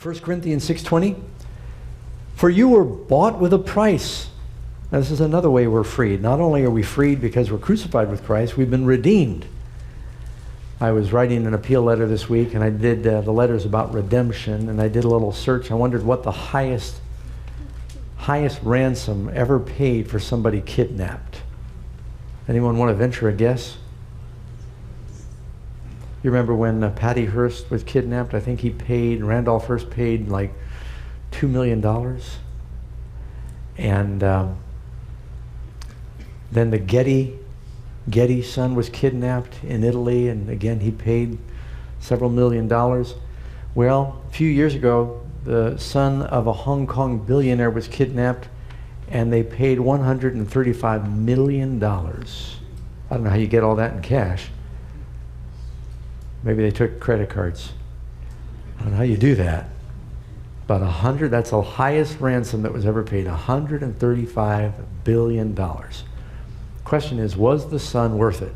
1 Corinthians 6:20, for you were bought with a price. Now, this is another way we're freed. Not only are we freed because we're crucified with Christ, we've been redeemed. I was writing an appeal letter this week, and I did the letters about redemption, and I did a little search. I wondered what the highest ransom ever paid for somebody kidnapped. Anyone want to venture a guess? You remember when Patty Hearst was kidnapped? I think Randolph Hearst paid like $2 million. And then the Getty son was kidnapped in Italy, and again he paid several $1 million. Well, a few years ago, the son of a Hong Kong billionaire was kidnapped, and they paid $135 million. I don't know how you get all that in cash. Maybe they took credit cards. I don't know how you do that. But that's the highest ransom that was ever paid, $135 billion. Question is, was the son worth it?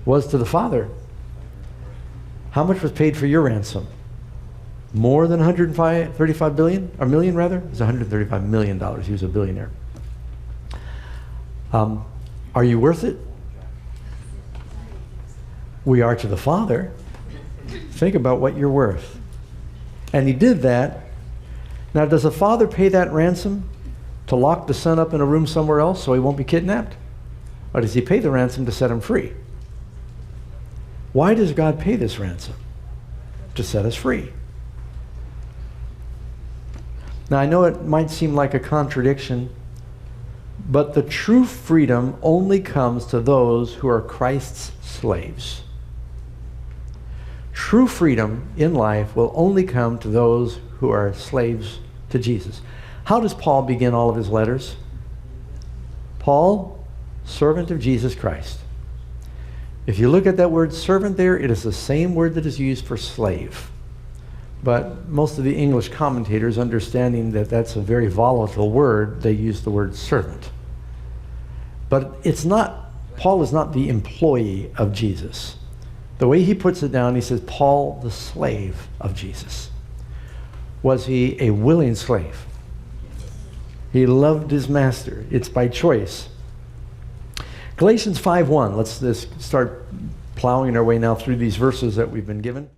Was to the father. How much was paid for your ransom? More than $135 billion? Or million, rather? It was $135 million. He was a billionaire. Are you worth it? We are to the Father. Think about what you're worth. And he did that. Now, does the father pay that ransom to lock the son up in a room somewhere else so he won't be kidnapped? Or does he pay the ransom to set him free? Why does God pay this ransom? To set us free. Now, I know it might seem like a contradiction, but the true freedom only comes to those who are Christ's slaves. True freedom in life will only come to those who are slaves to Jesus. How does Paul begin all of his letters? Paul, servant of Jesus Christ. If you look at that word servant there, it is the same word that is used for slave. But most of the English commentators, understanding that that's a very volatile word, they use the word servant. But Paul is not the employee of Jesus. The way he puts it down, he says, Paul, the slave of Jesus. Was he a willing slave? He loved his master. It's by choice. Galatians 5:1. Let's start plowing our way now through these verses that we've been given.